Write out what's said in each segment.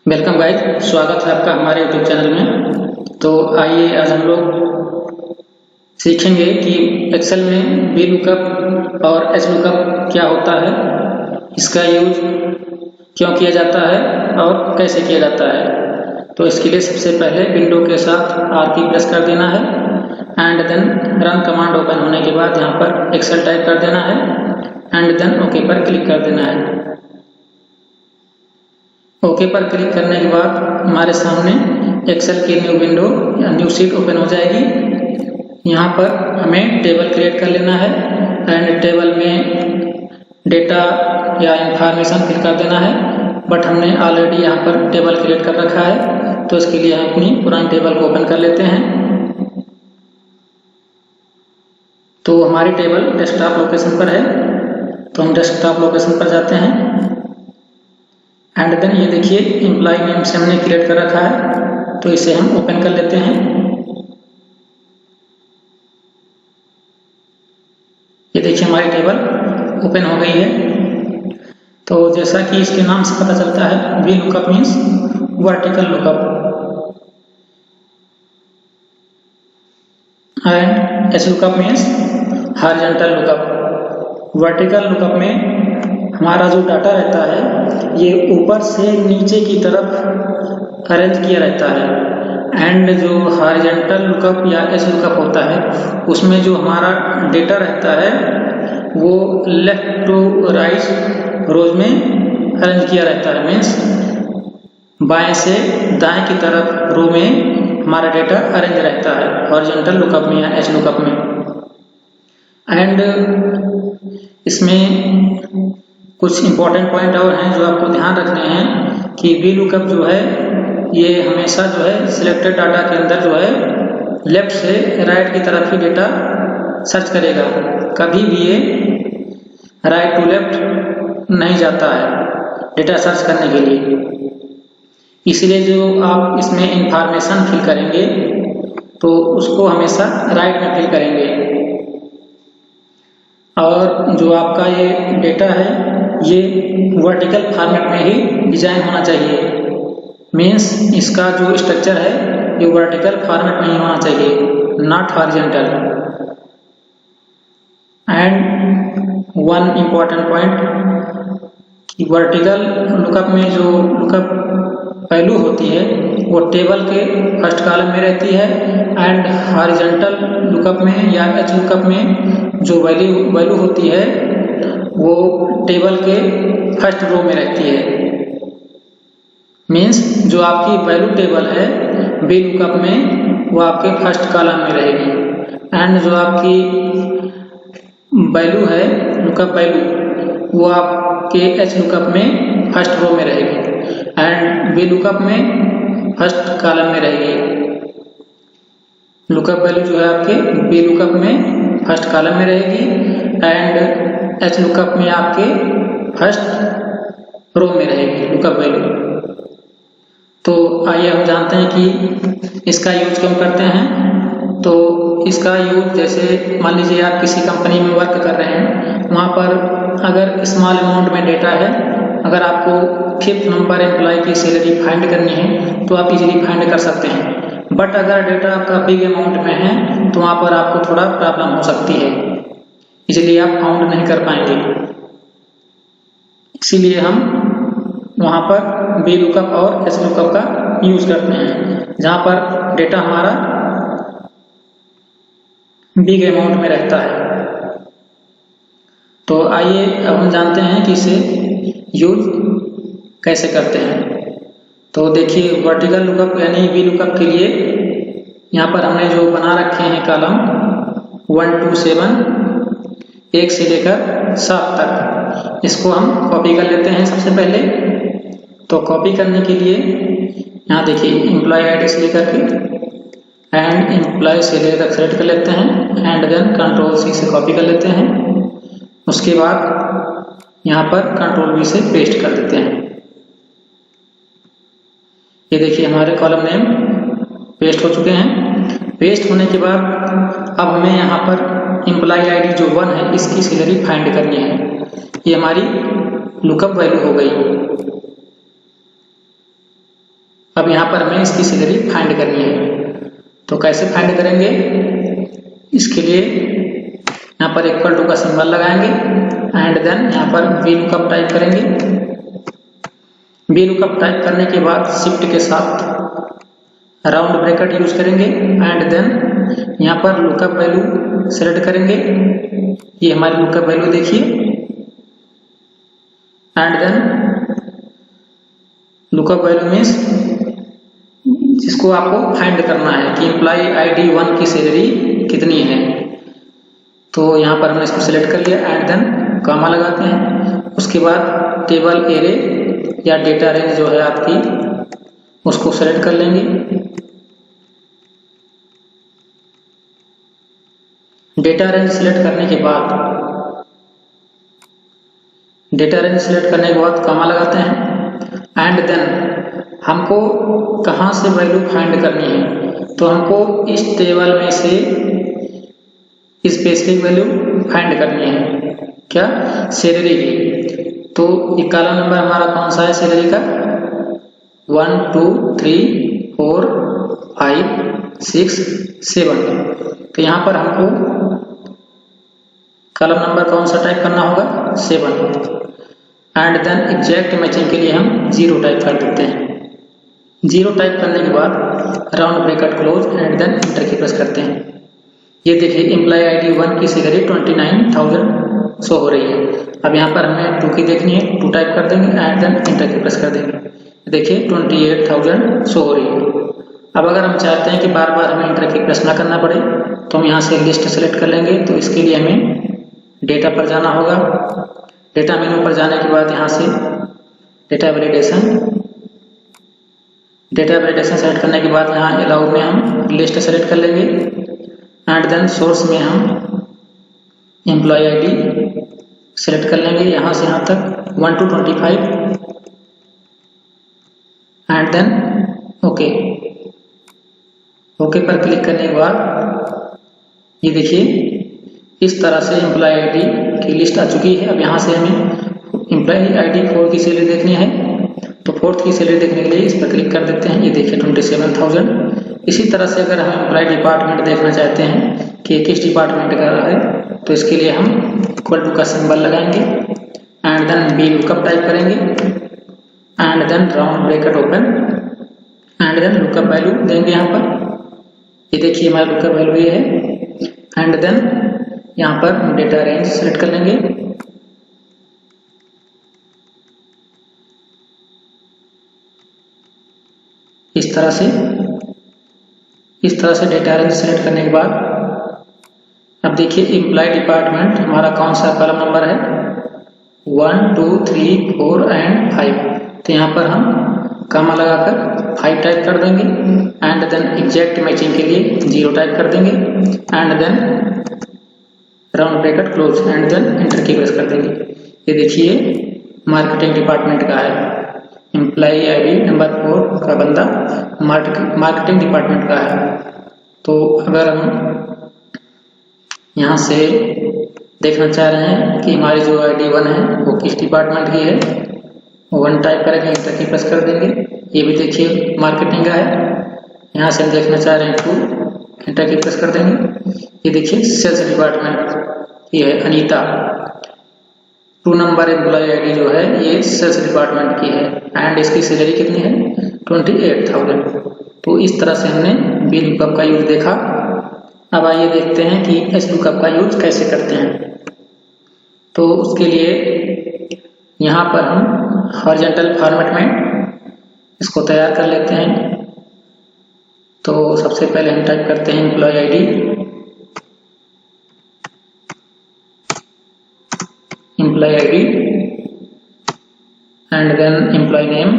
Welcome guys, स्वागत है आपका हमारे यूट्यूब चैनल में। तो आइए आज हम लोग सीखेंगे कि एक्सेल में वी लुकअप और एच लुकअप क्या होता है, इसका यूज क्यों किया जाता है और कैसे किया जाता है। तो इसके लिए सबसे पहले विंडो के साथ आर की प्रेस कर देना है and then run command open होने के बाद यहाँ पर एक्सेल टाइप कर देना है एंड देन ओके पर क्लिक कर देना है। ओके पर क्लिक करने के बाद हमारे सामने एक्सेल की न्यू विंडो या न्यू शीट ओपन हो जाएगी। यहाँ पर हमें टेबल क्रिएट कर लेना है एंड टेबल में डेटा या इंफॉर्मेशन फिल कर देना है, बट हमने ऑलरेडी यहाँ पर टेबल क्रिएट कर रखा है तो इसके लिए हम अपनी पुरानी टेबल को ओपन कर लेते हैं। तो हमारी टेबल डेस्कटॉप लोकेशन पर है तो हम डेस्कटॉप लोकेशन पर जाते हैं एंड देन ये देखिए एम्प्लॉय नेम से हमने क्रिएट कर रखा है तो इसे हम ओपन कर लेते हैं। ये देखिए हमारी टेबल ओपन हो गई है। तो जैसा कि इसके नाम से पता चलता है, V lookup means vertical lookup and H lookup means horizontal lookup. Vertical lookup में हमारा जो डाटा रहता है ये ऊपर से नीचे की तरफ अरेंज किया रहता है एंड जो हॉरिजॉन्टल लुकअप या एच लुकअप होता है उसमें जो हमारा डेटा रहता है वो लेफ्ट टू राइट रोज में अरेंज किया रहता है। मीन्स बाएं से दाएं की तरफ रो में हमारा डेटा अरेंज रहता है हॉरिजॉन्टल लुकअप में या एच लुकअप में। एंड इसमें कुछ इंपॉर्टेंट पॉइंट और हैं जो आपको ध्यान रखने हैं कि वी लुकअप जो है ये हमेशा जो है सिलेक्टेड डाटा के अंदर जो है लेफ्ट से राइट की तरफ ही डेटा सर्च करेगा, कभी भी ये राइट टू लेफ्ट नहीं जाता है डेटा सर्च करने के लिए। इसलिए जो आप इसमें इंफॉर्मेशन फिल करेंगे तो उसको हमेशा राइट में फिल करेंगे और जो आपका ये डेटा है ये वर्टिकल फॉर्मेट में ही डिजाइन होना चाहिए। मीन्स इसका जो स्ट्रक्चर है ये वर्टिकल फॉर्मेट में ही होना चाहिए, not horizontal. And one important point कि वर्टिकल लुकअप में जो लुकअप वैल्यू होती है वो टेबल के फर्स्ट कॉलम में रहती है एंड हॉरिजॉन्टल लुकअप में या एच लुकअप में जो वैल्यू होती है वो टेबल के फर्स्ट रो में रहती है। मीन्स जो आपकी वैल्यू टेबल है वी लुकअप में वो आपके फर्स्ट कॉलम में रहेगी एंड जो आपकी वैल्यू है लुकअप वैल्यू वो आपके एच लुकअप में फर्स्ट रो में रहेगी एंड वी लुकअप में फर्स्ट कॉलम में रहेगी। लुकअप वैल्यू जो है आपके वी लुकअप में फर्स्ट कॉलम में रहेगी एंड एच लुकअप में आपके फर्स्ट रो में रहेगी लुकअप वैल्यू। तो आइए हम जानते हैं कि इसका यूज क्यों करते हैं। तो इसका यूज जैसे मान लीजिए आप किसी कंपनी में वर्क कर रहे हैं, वहाँ पर अगर स्मॉल अमाउंट में डेटा है, अगर आपको 5th नंबर एम्प्लॉय की सैलरी फाइंड करनी है तो आप इजीली फाइंड कर सकते हैं, बट अगर डेटा आपका बिग अमाउंट में है तो वहाँ पर आपको थोड़ा प्रॉब्लम हो सकती है, इसलिए आप काउंट नहीं कर पाएंगे। इसीलिए हम वहाँ पर वी लुकअप और एच लुकअप का यूज करते हैं जहाँ पर डेटा हमारा बिग अमाउंट में रहता है। तो आइए अब हम जानते हैं कि इसे यूज कैसे करते हैं। तो देखिए वर्टिकल लुकअप यानी वी लुकअप के लिए यहाँ पर हमने जो बना रखे हैं कॉलम 1 to 7 1 से लेकर 7 तक, इसको हम कॉपी कर लेते हैं सबसे पहले। तो कॉपी करने के लिए यहाँ देखिए एम्प्लॉय आईडी से लेकर के एंड एम्प्लॉय से लेकर सेलेक्ट कर लेते हैं एंड देन कंट्रोल सी से कॉपी कर लेते हैं। उसके बाद यहाँ पर कंट्रोल वी से पेस्ट कर देते हैं। ये देखिए हमारे कॉलम नेम पेस्ट हो चुके हैं। पेस्ट होने के बाद अब हमें यहाँ पर एम्प्लॉय आईडी जो 1 है इसकी सैलरी फाइंड करनी है। ये हमारी लुकअप वैल्यू हो गई। अब यहाँ पर हमें इसकी सैलरी फाइंड करनी है। तो कैसे फाइंड करेंगे, इसके लिए यहाँ पर इक्वल टू का सिंबल लगाएंगे एंड देन यहाँ पर वी लुकअप टाइप करेंगे। वी लुकअप टाइप करने के बाद शिफ्ट के साथ राउंड ब्रैकेट यूज करेंगे एंड देन यहाँ पर लुकअप वैल्यू सेलेक्ट करेंगे। ये हमारी लुकअप वैल्यू देखिए and then lookup value means जिसको आपको फाइंड करना है कि एम्प्लॉय आईडी 1 की सैलरी कितनी है। तो यहाँ पर हमने इसको सिलेक्ट कर लिया एंड देन कॉमा लगाते हैं। उसके बाद टेबल एरे या डेटा रेंज जो है आपकी उसको सेलेक्ट कर लेंगे। डेटा रेंज सेलेक्ट करने के बाद कॉमा लगाते हैं एंड देन हमको कहाँ से वैल्यू फाइंड करनी है। तो हमको इस टेबल में से स्पेसिफिक वैल्यू फाइंड करनी है, क्या, सैलरी की। तो ये कॉलम नंबर हमारा कौन सा है सैलरी का, 1 2 3 4 5 6 7। तो यहाँ पर हमको कॉलम नंबर कौन सा टाइप करना होगा, 7 एंड देन एग्जैक्ट मैचिंग के लिए हम 0 टाइप कर देते हैं। 0 टाइप करने के बाद round bracket close and then enter key press करते हैं। ये देखिए एम्प्लॉय आईडी 1 की सैलरी 29,000 शो हो रही है। अब यहाँ पर हमें 2 की देखनी है, 2 टाइप कर देंगे and then enter key press कर देंगे। देखिए 28,000 शो हो रही है। अब अगर हम चाहते हैं कि बार बार हमें इंटर की प्रेस ना करना पड़े तो हम यहाँ से लिस्ट सेलेक्ट कर लेंगे। तो इसके लिए हमें डेटा पर जाना होगा। डेटा मेनू पर जाने के बाद यहाँ से डेटा वैलिडेशन सेलेक्ट करने के बाद यहाँ अलाउ में हम लिस्ट सेलेक्ट कर लेंगे एंड देन सोर्स में हम एम्प्लॉय आईडी सेलेक्ट कर लेंगे यहाँ से यहाँ तक 1 to 25 एंड देन ओके पर क्लिक करने के बाद ये देखिए इस तरह से एम्प्लॉय आईडी की लिस्ट आ चुकी है। अब यहाँ से हमें एम्प्लॉय आईडी 4 की सैलरी देखनी है। तो 4th की सैलरी देखने के लिए इस पर क्लिक कर देते हैं। ये देखिए 27,000। इसी तरह से अगर हम एम्प्लॉय डिपार्टमेंट देखना चाहते हैं कि किस डिपार्टमेंट का है तो इसके लिए हम इक्वल टू का सिंबल लगाएंगे and then V lookup type करेंगे and then round bracket open and then lookup value देंगे यहाँ पर। ये देखिए हमारा लुकअप वैल्यू ये है एंड देन यहाँ पर डेटा रेंज सेलेक्ट कर लेंगे। इस तरह से डेटा रेंज सेलेक्ट करने के बाद अब देखिए एम्प्लॉय डिपार्टमेंट हमारा कौन सा कॉलम नंबर है, 1 2 3 4 एंड 5। तो यहाँ पर हम कॉमा लगाकर 5 टाइप कर देंगे एंड देन एग्जैक्ट मैचिंग के लिए 0 टाइप कर देंगे and then round bracket close and then enter key press कर देंगे। ये देखिए मार्केटिंग डिपार्टमेंट का है, एम्प्लॉय आईडी नंबर 4 का बंदा मार्केटिंग डिपार्टमेंट का है। तो अगर हम यहाँ से देखना चाह रहे हैं कि हमारी जो आईडी 1 है वो किस डिपार्टमेंट की है, 1 टाइप करेंगे, इंटर की प्रेस कर देंगे। ये भी देखिए मार्केटिंग का है। यहाँ से हम देखना चाह रहे हैं 2, इंटर की प्रेस कर देंगे। ये देखिए सेल्स डिपार्टमेंट, ये है अनीता। 2 नंबर एम्प्लॉय आईडी जो है ये सेल्स डिपार्टमेंट की है एंड इसकी सैलरी कितनी है, 28,000। तो इस तरह से हमने वी लुकअप का यूज देखा। अब आइए देखते हैं कि एस लुकअप का यूज कैसे करते हैं। तो उसके लिए यहाँ पर हम हॉरिजॉन्टल फॉर्मेट में इसको तैयार कर लेते हैं। तो सबसे पहले हम टाइप करते हैं employee ID and then employee name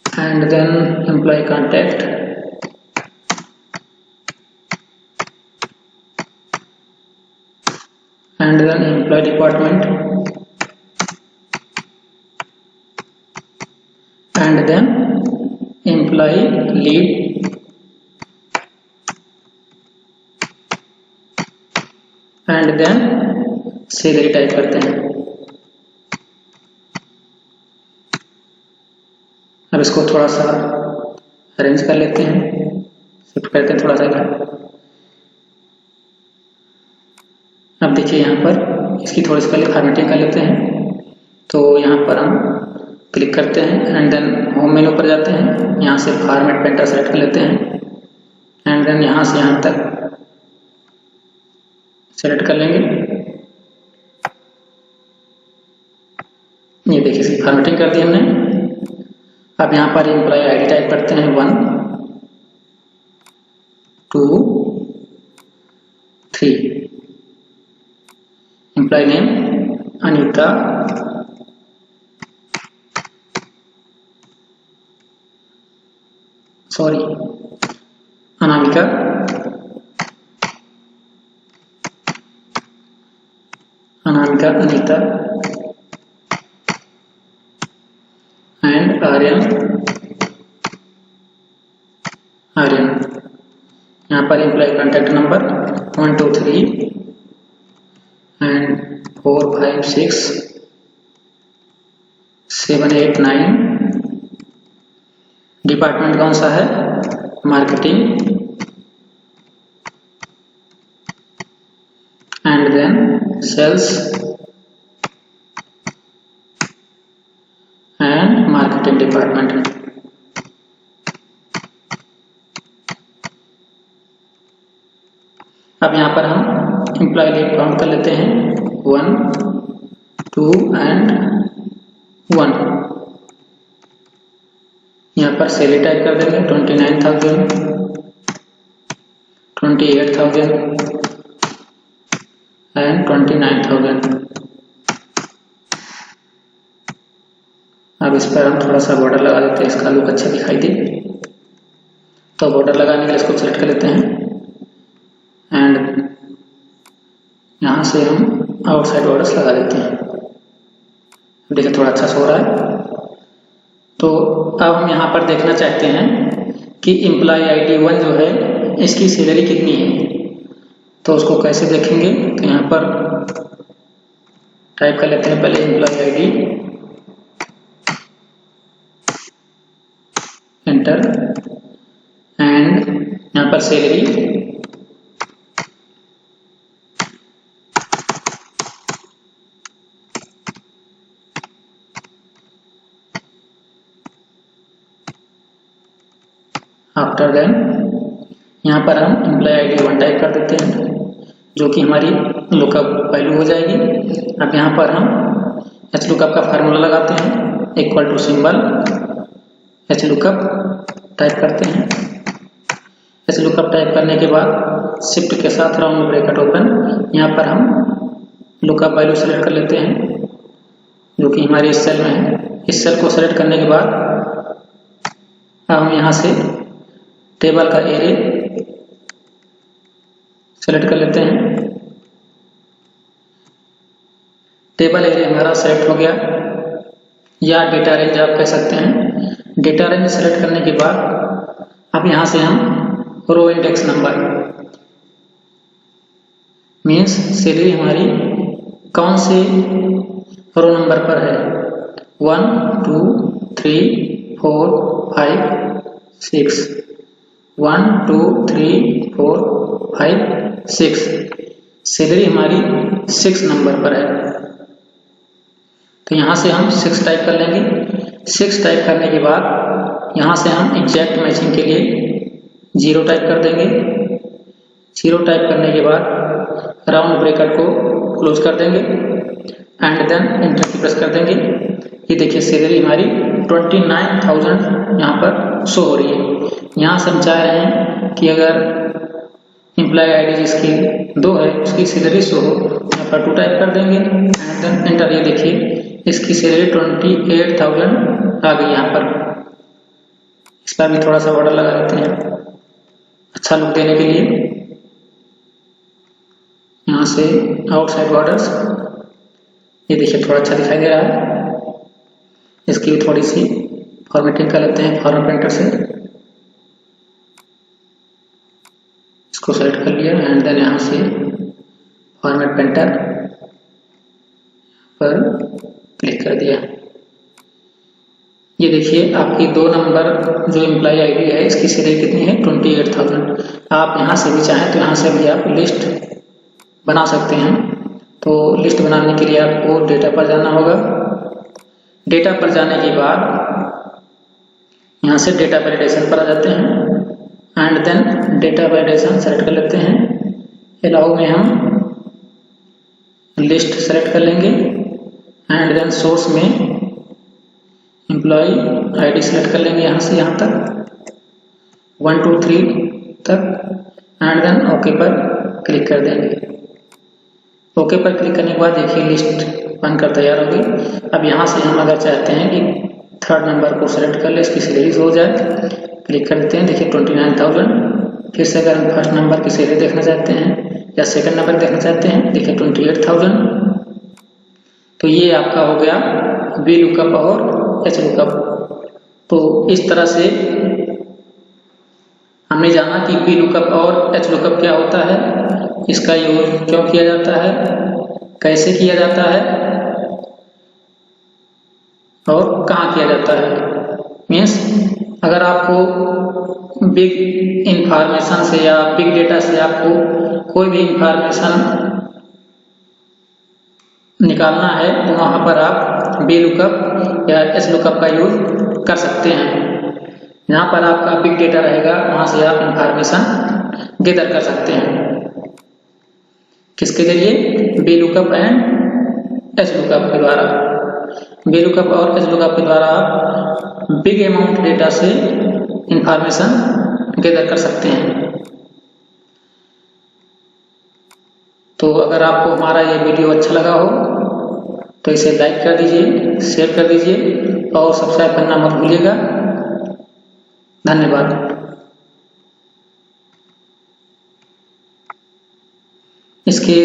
and then employee contact and then employee department and then employee lead and then salary type करते हैं। अब इसको थोड़ा सा अरेंज कर लेते हैं, शिफ्ट करते हैं थोड़ा सा इधर। अब देखिए यहाँ पर इसकी थोड़ी सी पहले फॉर्मेटिंग कर लेते हैं। तो यहाँ पर हम क्लिक करते हैं एंड देन होम मेनू पर जाते हैं, यहाँ से फॉर्मेट पेंटर सेलेक्ट कर लेते हैं एंड देन यहाँ से यहाँ तक सेलेक्ट कर लेंगे। ये देखिए इसकी फॉर्मेटिंग कर दी हमने। अब यहाँ पर एम्प्लॉय आईडी टाइप करते हैं 1 2 3, employee name Anita, Anamika, Anita and Aryan. यहाँ पर employee contact number 1 2 3 and 4 5 6 7 8 9। Department कौन सा है? Marketing and then sales and marketing department. अब यहाँ पर हम एम्प्लॉय लीव काउंट कर लेते हैं 1 2 एंड 1। यहाँ पर सैलरी टाइप कर देंगे 29,000 28,000 एंड 29,000। अब इस पर हम थोड़ा सा बॉर्डर लगा देते हैं, इसका लुक अच्छा दिखाई दे। तो बॉर्डर लगाने के लिए इसको सेलेक्ट कर लेते हैं एंड यहाँ से हम आउटसाइड बॉर्डर्स लगा देते हैं। देखिए थोड़ा अच्छा सो रहा है। तो अब हम यहाँ पर देखना चाहते हैं कि एम्प्लॉय आईडी 1 जो है इसकी सैलरी कितनी है। तो उसको कैसे देखेंगे? तो यहाँ पर टाइप कर लेते हैं पहले एम्प्लॉय आईडी, एंटर एंड यहाँ पर सैलरी आफ्टर देन यहाँ पर हम एम्प्लॉय आईडी 1 टाइप कर देते हैं जो कि हमारी लुकअप वैल्यू हो जाएगी। अब यहाँ पर हम एच लुकअप का फार्मूला लगाते हैं, equal to symbol H lookup type करते हैं। एच लुकअप टाइप करने के बाद शिफ्ट के साथ राउंड ब्रैकेट ओपन, यहाँ पर हम लुकअप वैल्यू सेलेक्ट कर लेते हैं जो कि हमारे इस सेल में है। इस सेल को सेलेक्ट करने के बाद अब हम यहाँ से टेबल का एरे सेलेक्ट कर लेते हैं। टेबल एरे हमारा सेलेक्ट हो गया, या डेटा रेंज आप कह सकते हैं। डेटा रेंज सेलेक्ट करने के बाद अब यहाँ से हम row index number means salary हमारी कौन से रो नंबर पर है, 1 2 3 4 5 6, 1 2 3 4 5 6। सैलरी हमारी 6 नंबर पर है। तो यहाँ से हम 6 टाइप कर लेंगे। 6 टाइप करने के बाद यहाँ से हम एग्जैक्ट मैचिंग के लिए 0 टाइप कर देंगे। 0 टाइप करने के बाद राउंड ब्रैकेट को क्लोज कर देंगे and then enter key press कर देंगे। ये देखिए सैलरी हमारी 29,000 यहाँ पर शो हो रही है। यहाँ से हम चाह रहे हैं कि अगर एम्प्लॉय आईडी जिसकी 2 है उसकी सैलरी शो हो, यहाँ पर 2 टाइप कर देंगे एंड देन एंटर। ये देखिए इसकी सैलरी 28,000 आ गई यहाँ पर। इस पर भी थोड़ा सा बॉर्डर लगा देते हैं अच्छा लुक देने के लिए। यहाँ से आउटसाइड बॉर्डर्स, ये देखिए थोड़ा अच्छा दिखाई दे रहा है। इसकी भी थोड़ी सी फॉर्मेटिंग कर लेते हैं फॉर्मेट पेंटर से। इसको सेलेक्ट कर लिया एंड देन यहाँ से फॉर्मेट पेंटर पर क्लिक कर दिया। ये देखिए आपकी 2 नंबर जो एम्प्लॉय आईडी है इसकी सैलरी कितनी है 28,000। आप यहाँ से भी चाहें तो यहाँ से भी आप लिस्ट बना सकते हैं। तो लिस्ट बनाने के लिए आपको डेटा पर जाना होगा। डेटा पर जाने के बाद यहाँ से डेटा वैलिडेशन पर आ जाते हैं and then data validation select कर लेते हैं। अलाउ में हम लिस्ट सेलेक्ट कर लेंगे एंड देन सोर्स में एम्प्लॉय आईडी सेलेक्ट कर लेंगे यहाँ से यहाँ तक 1 2 3 तक एंड देन ओके पर क्लिक कर देंगे। ओके पर क्लिक करने के बाद देखिए लिस्ट बनकर तैयार होगी। अब यहाँ से हम अगर चाहते हैं कि 3rd नंबर को सेलेक्ट कर ले, इसकी सैलरी हो जाए, क्लिक कर देते हैं। देखिए 29,000। फिर से अगर हम 1st नंबर की सैलरी देखना चाहते हैं या 2nd नंबर देखना चाहते हैं, देखिए 28,000। तो ये आपका हो गया वी लुकअप और एच लुकअप। तो इस तरह से हमने जाना कि वी लुकअप और एच लुकअप क्या होता है, इसका यूज क्यों किया जाता है, कैसे किया जाता है और कहाँ किया जाता है। मीन्स अगर आपको बिग इंफॉर्मेशन से या बिग डेटा से आपको कोई भी इंफॉर्मेशन निकालना है तो वहाँ पर आप वी लुकअप या एच लुकअप का यूज कर सकते हैं। यहाँ पर आपका बिग डेटा रहेगा, वहाँ से आप इंफॉर्मेशन गैदर कर सकते हैं। किसके जरिए? V lookup and H lookup के द्वारा। वी लुकअप और एच लुकअप के द्वारा आप बिग अमाउंट डेटा से इंफॉर्मेशन गैदर कर सकते हैं। तो अगर आपको हमारा ये वीडियो अच्छा लगा हो तो इसे लाइक कर दीजिए, शेयर कर दीजिए और सब्सक्राइब करना मत भूलिएगा। धन्यवाद। इसके